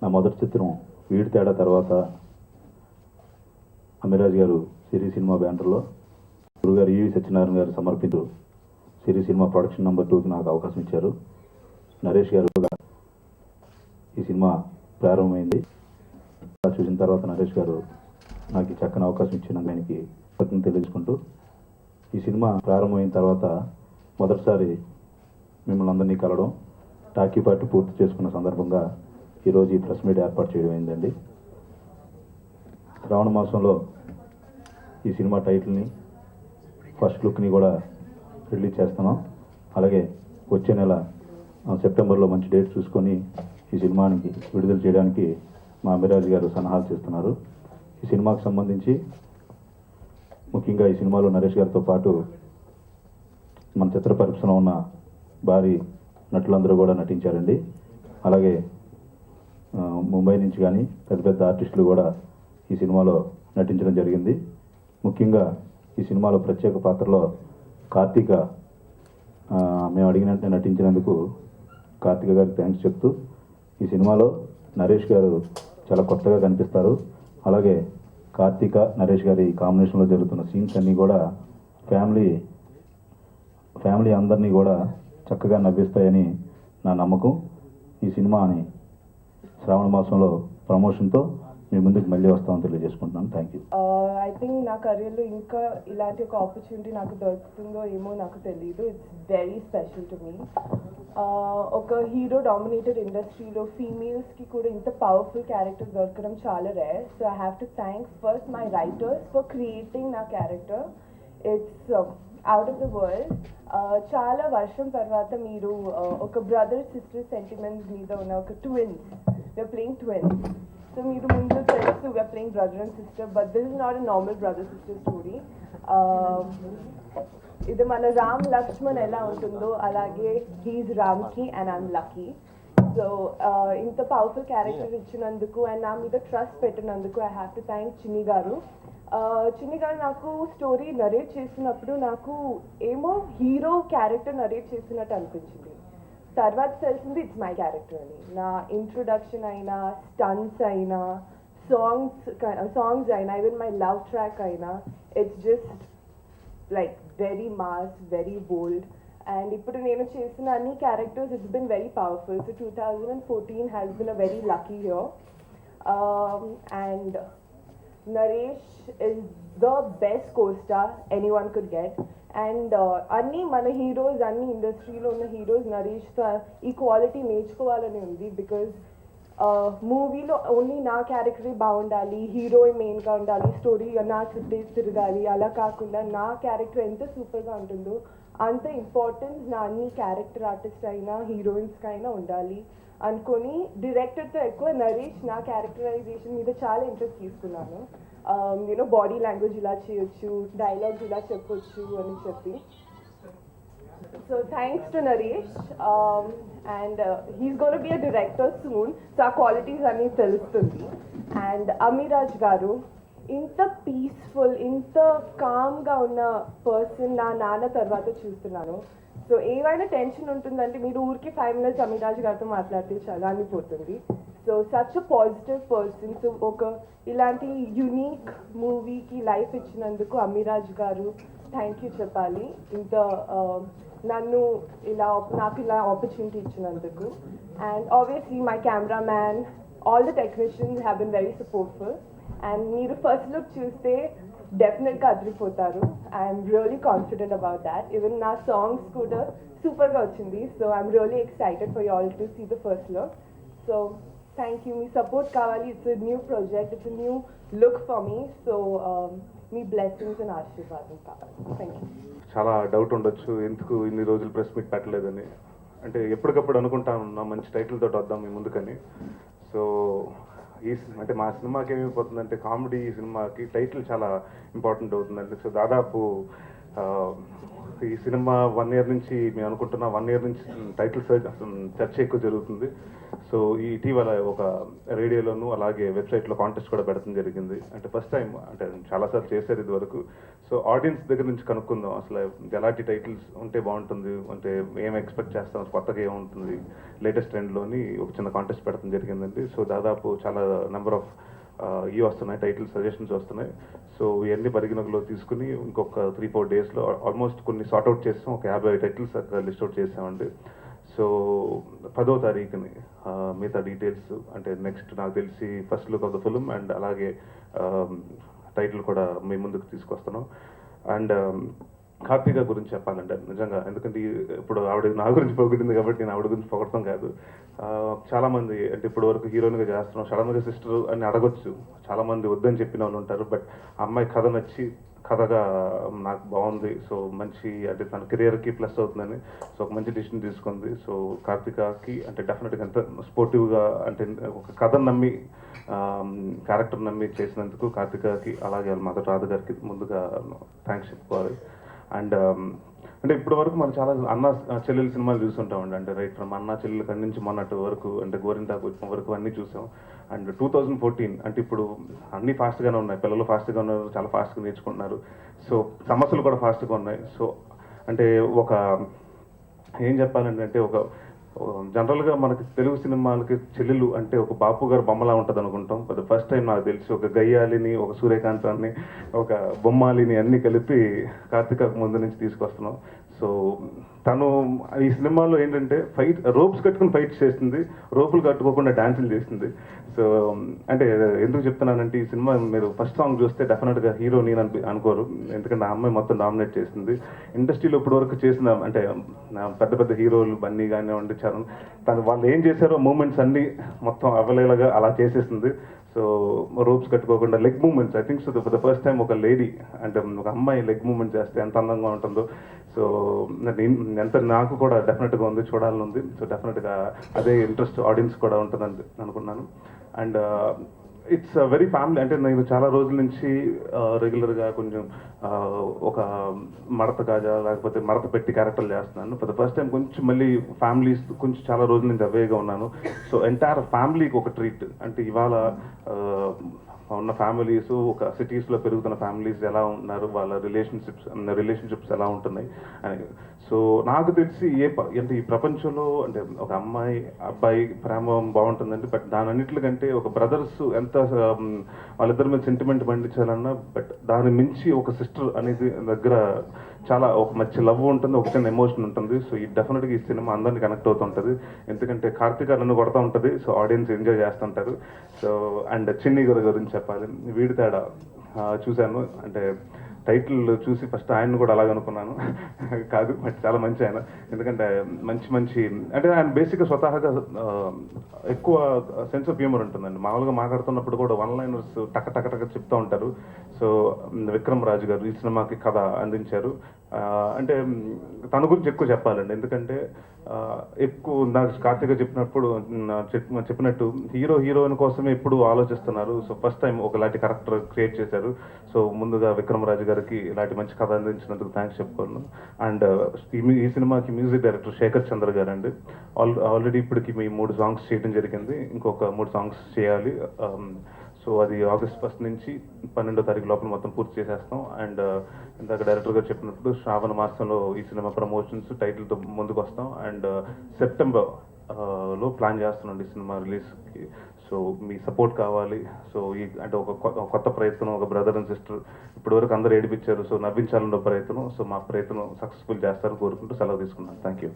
నా మొదటి చిత్రం వీడి తేడా తర్వాత అమిరాజ్ గారు సిరి సినిమా బ్యానర్లో గురుగారు ఈవి సత్యనారాయణ గారు సమర్పించు సిరి సినిమా ప్రొడక్షన్ నెంబర్ 2కి నాకు అవకాశం ఇచ్చారు. నరేష్ గారు ఈ సినిమా ప్రారంభమైంది. చూసిన తర్వాత నరేష్ గారు నాకు చక్కని అవకాశం ఇచ్చినందుకు ఆయనకి కృతజ్ఞతలు తెలియజేసుకుంటూ, ఈ సినిమా ప్రారంభమైన తర్వాత మొదటిసారి మిమ్మల్ని అందరినీ కలవడం, టాకీ పార్టీ పూర్తి చేసుకున్న సందర్భంగా ఈరోజు ఈ ప్రెస్ మీట్ ఏర్పాటు చేయడం అయిందండి. శ్రావణ మాసంలో ఈ సినిమా టైటిల్ని, ఫస్ట్ లుక్ని కూడా రిలీజ్ చేస్తున్నాం. అలాగే వచ్చే నెల సెప్టెంబర్లో మంచి డేట్ చూసుకొని ఈ సినిమానికి విడుదల చేయడానికి మా అమిరాజ్ గారు సలహాలు చేస్తున్నారు. ఈ సినిమాకు సంబంధించి ముఖ్యంగా ఈ సినిమాలో నరేష్ గారితో పాటు మన చిత్ర పరిశ్రమలో ఉన్న భారీ నటులందరూ కూడా నటించారండి. అలాగే ముంబై నుంచి కానీ పెద్ద పెద్ద ఆర్టిస్టులు కూడా ఈ సినిమాలో నటించడం జరిగింది. ముఖ్యంగా ఈ సినిమాలో ప్రత్యేక పాత్రలో కార్తీక మేము అడిగినట్టే నటించినందుకు కార్తీక గారికి థ్యాంక్స్ చెప్తూ, ఈ సినిమాలో నరేష్ గారు చాలా కొత్తగా కనిపిస్తారు. అలాగే కార్తీక నరేష్ గారి కాంబినేషన్లో జరుగుతున్న సీన్స్ అన్నీ కూడా ఫ్యామిలీ అందరినీ కూడా చక్కగా నవ్విస్తాయని నా నమ్మకం. ఈ సినిమాని శ్రావణ మాసంలో ప్రమోషన్తో మీ ముందుకు మళ్ళీ వస్తామని తెలియజేసుకుంటున్నాను. Thank you. ఐ థింక్ నా కెరియర్లో ఇంకా ఇలాంటి ఒక ఆపర్చునిటీ నాకు దొరుకుతుందో ఏమో నాకు తెలియదు. It's very special to me. ఒక హీరో డామినేటెడ్ ఇండస్ట్రీలో ఫీమేల్స్కి కూడా ఇంత పవర్ఫుల్ క్యారెక్టర్ దొరకడం చాలా rare. So I have to thank first my writers for creating నా character. It's out of the world. చాలా వర్షం తర్వాత మీరు ఒక బ్రదర్ సిస్టర్ సెంటిమెంట్స్ మీద ఉన్న ఒక twins, we're playing twins. So మీరు ముందు తెలుసు we're playing brother and sister, but this is not a normal brother sister story. ఇది మన రామ్ లక్ష్మణ్ ఎలా ఉంటుందో అలాగే హీఈస్ రామ్కి అండ్ ఐఎమ్ లక్కీ. సో ఇంత పవర్ఫుల్ క్యారెక్టర్ ఇచ్చినందుకు అండ్ నా మీద ట్రస్ట్ పెట్టినందుకు ఐ హ్యావ్ టు థ్యాంక్ చిన్ని గారు. చిన్ని గారు నాకు స్టోరీ నరేట్ చేసినప్పుడు నాకు ఏమో హీరో క్యారెక్టర్ నరేట్ చేసినట్టు అనిపించింది. తర్వాత తెలిసింది ఇట్స్ మై క్యారెక్టర్ అని. నా ఇంట్రొడక్షన్ అయినా, స్టంట్స్ అయినా, సాంగ్స్ అయినా, ఈవెన్ మై లవ్ ట్రాక్ అయినా, it's just like very mass, very bold. And ఇప్పుడు నేను చేసిన అన్ని characters it's been very powerful. So 2014 has been a very lucky year. And Naresh is the best co-star anyone could get. And అన్ని మన heroes, అన్ని ఇండస్ట్రీలో ఉన్న heroes నరేష్తో ఈ క్వాలిటీ నేర్చుకోవాలని ఉంది. బికాజ్ మూవీలో ఓన్లీ నా క్యారెక్టరే బాగుండాలి, హీరో మెయిన్గా ఉండాలి, స్టోరీ నా చుట్టే తిరగాలి, అలా కాకుండా నా క్యారెక్టర్ ఎంత సూపర్గా ఉంటుందో అంత ఇంపార్టెన్స్ నా అన్ని క్యారెక్టర్ ఆర్టిస్ట్ అయినా హీరోయిన్స్కి అయినా ఉండాలి అనుకొని డైరెక్టర్తో ఎక్కువ నరేష్ నా క్యారెక్టరైజేషన్ మీద చాలా ఇంట్రెస్ట్ తీసుకున్నాను. యూనో బాడీ లాంగ్వేజ్ ఇలా చేయొచ్చు, డైలాగ్స్ ఇలా చెప్పొచ్చు అని చెప్పి. So thanks to Naresh. And he's gonna be a director soon. So ఆ క్వాలిటీస్ అన్నీ తెలుస్తుంది. అండ్ అమిరాజ్ గారు ఇంత పీస్ఫుల్, ఇంత కామ్గా ఉన్న పర్సన్ నా నాన్న తర్వాత చూస్తున్నాను. సో ఏమైనా టెన్షన్ ఉంటుందంటే మీరు ఊరికి 5 minutes అమిరాజ్ గారితో మాట్లాడితే చాలా అనిపోతుంది. So such a positive person. So ఒక ఇలాంటి యునీక్ మూవీకి లైఫ్ ఇచ్చినందుకు అమిరాజ్ గారు థ్యాంక్ యూ చెప్పాలి. ఇంత నన్ను నాకు ఇలా ఆపర్చునిటీ ఇచ్చినందుకు. And obviously my camera man, all the technicians have been very supportful. And మీరు ఫస్ట్ లుక్ చూస్తే డెఫినెట్గా అదిరిపోతారు. I'm really confident about that. Even నా సాంగ్స్ కూడా సూపర్గా వచ్చింది. So I'm really excited for you all to see the first look. So thank you. మీ support కావాలి. It's a new project, it's a new look for me. So మీ blessings and ఆశీర్వాదం కావాలి. Thank you. చాలా doubt ఉండొచ్చు ఎందుకు ఇన్ని రోజులు ప్రెస్ మీట్ పెట్టలేదని. అంటే ఎప్పటికప్పుడు అనుకుంటా ఉన్నా మంచి టైటిల్ తోటి వద్దాం మీ ముందుకని. సో అంటే మా సినిమాకి ఏమైపోతుందంటే కామెడీ సినిమాకి టైటిల్ చాలా ఇంపార్టెంట్ అవుతుందండి. సో దాదాపు ఈ సినిమా 1 year నుంచి మేము అనుకుంటున్న 1 year నుంచి టైటిల్ చర్చ ఎక్కువ జరుగుతుంది. సో ఈ ఇటీవల ఒక రేడియోలోను అలాగే వెబ్సైట్లో కాంటెస్ట్ కూడా పెట్టడం జరిగింది. అంటే ఫస్ట్ టైం, అంటే చాలాసార్లు చేశారు ఇది వరకు. సో ఆడియన్స్ దగ్గర నుంచి కనుక్కుందాం అసలు ఎలాంటి టైటిల్స్ ఉంటే బాగుంటుంది, అంటే ఏం ఎక్స్పెక్ట్ చేస్తాం, కొత్తగా ఏముంటుంది లేటెస్ట్ ట్రెండ్లోని ఒక చిన్న కాంటెస్ట్ పెట్టడం జరిగిందండి. సో దాదాపు చాలా నెంబర్ ఆఫ్ ఇవి వస్తున్నాయి, టైటిల్ సజెషన్స్ వస్తున్నాయి. సో ఇవన్నీ పరిగణనలో తీసుకుని ఇంకొక 3-4 డేస్లో ఆల్మోస్ట్ కొన్ని సార్ట్అవుట్ చేస్తాం. ఒక 50 టైటిల్స్ అక్కడ లిస్ట్ అవుట్ చేసామండి. సో 10వ తారీఖుని మిగతా డీటెయిల్స్, అంటే నెక్స్ట్ నాకు తెలిసి first look of the film and అలాగే టైటిల్ కూడా మీ ముందుకు తీసుకొస్తున్నాం. అండ్ కార్తీక గురించి చెప్పాలంటే నిజంగా, ఎందుకంటే ఇప్పుడు ఆవిడ నా గురించి పొగిడింది కాబట్టి నేను ఆవిడ గురించి పొగడతాం కాదు. చాలామంది అంటే ఇప్పుడు వరకు హీరోయిన్గా చేస్తున్నాం, సడన్గా సిస్టర్ అని అడగొచ్చు, చాలామంది వద్దని చెప్పిన వాళ్ళు ఉంటారు. బట్ ఆ అమ్మాయి కథ నచ్చి, కథగా నాకు బాగుంది, సో మంచి అంటే తన కెరియర్కి ప్లస్ అవుతుందని సో ఒక మంచి డిసిషన్ తీసుకుంది. సో కార్తీకకి అంటే డెఫినెట్గా ఎంత స్పోర్టివ్గా, అంటే ఒక కథను నమ్మి క్యారెక్టర్ నమ్మి చేసినందుకు కార్తీకకి అలాగే వాళ్ళ మదర్ రాధ గారికి ముందుగా థ్యాంక్స్ చెప్పుకోవాలి. అండ్ అంటే ఇప్పటి వరకు మనం చాలా అన్న చెల్లెలు సినిమాలు చూస్తుంటామండి. అంటే రైట్ ఫ్రమ్ అన్న చెల్లెలు కడి నుంచి మొన్నటి వరకు, అంటే గోరింటాకు వచ్చిన వరకు అన్నీ చూసాం. అండ్ 2014 అంటే ఇప్పుడు అన్నీ ఫాస్ట్గానే ఉన్నాయి, పిల్లలు ఫాస్ట్గా ఉన్నారు, చాలా ఫాస్ట్గా నేర్చుకుంటున్నారు. సో సమస్యలు కూడా ఫాస్ట్గా ఉన్నాయి. సో అంటే ఒక ఏం చెప్పాలండి, అంటే ఒక జనరల్గా మనకి తెలుగు సినిమాలకి చెల్లెలు అంటే ఒక బాపు గారు బొమ్మలా ఉంటుంది అనుకుంటాం. బట్ ఫస్ట్ టైం నాకు తెలిసి ఒక గయ్యాలిని, ఒక సూర్యకాంతాన్ని, ఒక బొమ్మాలిని అన్నీ కలిపి కార్తీక ముందు నుంచి తీసుకొస్తున్నాం. సో తను ఈ సినిమాలో ఏంటంటే రోప్స్ కట్టుకుని ఫైట్ చేస్తుంది, రోపులు కట్టుకోకుండా డాన్సులు చేస్తుంది. సో అంటే ఎందుకు చెప్తున్నానంటే ఈ సినిమా మీరు ఫస్ట్ సాంగ్ చూస్తే డెఫినెట్గా హీరో నేను అనుకోరు, ఎందుకంటే ఆ అమ్మాయి మొత్తం డామినేట్ చేసింది. ఇండస్ట్రీలో ఇప్పటి వరకు చేసిన అంటే పెద్ద పెద్ద హీరోలు బన్నీ కానివ్వండి, చరణ్, తను వాళ్ళు ఏం చేశారో మూమెంట్స్ అన్నీ మొత్తం అవలేలాగా అలా చేసేసింది. సో రోప్స్ కట్టుకోకుండా leg movements, I think so for the first time ఒక లేడీ అంటే ఒక అమ్మాయి లెగ్ మూమెంట్ చేస్తే ఎంత అందంగా ఉంటుందో. సో ఎంత నాకు కూడా డెఫినెట్గా ఉంది, చూడాలని ఉంది. సో డెఫినెట్గా అదే ఇంట్రెస్ట్ ఆడియన్స్ కూడా ఉంటుందని అనుకున్నాను. అండ్ ఇట్స్ వెరీ ఫ్యామిలీ, అంటే నేను చాలా రోజుల నుంచి రెగ్యులర్గా కొంచెం ఒక మడత కాజా లేకపోతే మడత పెట్టి క్యారెక్టర్లు చేస్తున్నాను. ఫర్ ద ఫస్ట్ టైం కొంచెం మళ్ళీ ఫ్యామిలీస్ కొంచెం చాలా రోజుల నుంచి అవేగా ఉన్నాను. సో ఎంటైర్ ఫ్యామిలీకి ఒక ట్రీట్, అంటే ఇవాళ ఉన్న ఫ్యామిలీస్, ఒక సిటీస్లో పెరుగుతున్న ఫ్యామిలీస్ ఎలా ఉన్నారు, వాళ్ళ రిలేషన్షిప్స్ ఎలా ఉంటున్నాయి అని. సో నాకు తెలిసి అంటే ఈ ప్రపంచంలో అంటే ఒక అమ్మాయి అబ్బాయి ప్రేమ బాగుంటుందంటే, బట్ దాని అన్నింటికంటే ఒక బ్రదర్స్ ఎంత వాళ్ళిద్దరి మీద సెంటిమెంట్ పండించాలన్నా, బట్ దాని మించి ఒక సిస్టర్ అనేది దగ్గర చాలా ఒక మంచి లవ్ ఉంటుంది, ఒక చిన్న ఎమోషన్ ఉంటుంది. సో ఈ డెఫినెట్గా ఈ సినిమా అందరినీ కనెక్ట్ అవుతుంటుంది, ఎందుకంటే కార్తీక నన్ను కొడతా ఉంటుంది, సో ఆడియన్స్ ఎంజాయ్ చేస్తుంటారు. సో అండ్ చిన్ని గారి గురించి చెప్పాలి, వీడి తేడా చూశాను, అంటే టైటిల్ చూసి ఫస్ట్ ఆయన్ని కూడా అలాగ అనుకున్నాను కాదు, బట్ చాలా మంచి ఆయన, ఎందుకంటే మంచి అంటే ఆయన బేసిక్గా స్వతహాగా ఎక్కువ సెన్స్ ఆఫ్ హ్యూమర్ ఉంటుందండి. మామూలుగా మాట్లాడుతున్నప్పుడు కూడా వన్ లైనర్స్ టక టక టక చెప్తూ ఉంటారు. సో విక్రమ్ రాజు గారు ఈ సినిమాకి కథ అందించారు. అంటే తన గురించి ఎక్కువ చెప్పాలండి, ఎందుకంటే ఎక్కువ నాకు కార్తీక చెప్పినట్టు హీరోయిన్ కోసమే ఎప్పుడు ఆలోచిస్తున్నారు. సో ఫస్ట్ టైం ఒకలాంటి క్యారెక్టర్ క్రియేట్ చేశారు. సో ముందుగా విక్రమ్ రాజు గారికి ఇలాంటి మంచి కథ అందించినందుకు థ్యాంక్స్ చెప్పుకోను. అండ్ ఈ సినిమాకి మ్యూజిక్ డైరెక్టర్ శేఖర్ చంద్ర గారు అండి. ఆల్రెడీ ఇప్పటికి మీ 3 సాంగ్స్ చేయడం జరిగింది, ఇంకొక 3 సాంగ్స్ చేయాలి. సో అది ఆగస్ట్ 1 నుంచి 12వ తారీఖు లోపల మొత్తం పూర్తి చేసేస్తాం. అండ్ ఇందాక డైరెక్టర్ గారు చెప్పినప్పుడు శ్రావణ మాసంలో ఈ సినిమా ప్రమోషన్స్ టైటిల్తో ముందుకు వస్తాం. అండ్ సెప్టెంబర్లో ప్లాన్ చేస్తున్నాం ఈ సినిమా రిలీజ్కి. సో మీ సపోర్ట్ కావాలి. సో ఈ అంటే ఒక కొత్త ప్రయత్నం, ఒక బ్రదర్ అండ్ సిస్టర్ ఇప్పటివరకు అందరూ ఏడిపించారు, సో నవ్వించాలన్న ప్రయత్నం. సో మా ప్రయత్నం సక్సెస్ఫుల్ చేస్తారని కోరుకుంటూ సెలవు తీసుకున్నాను. Thank you.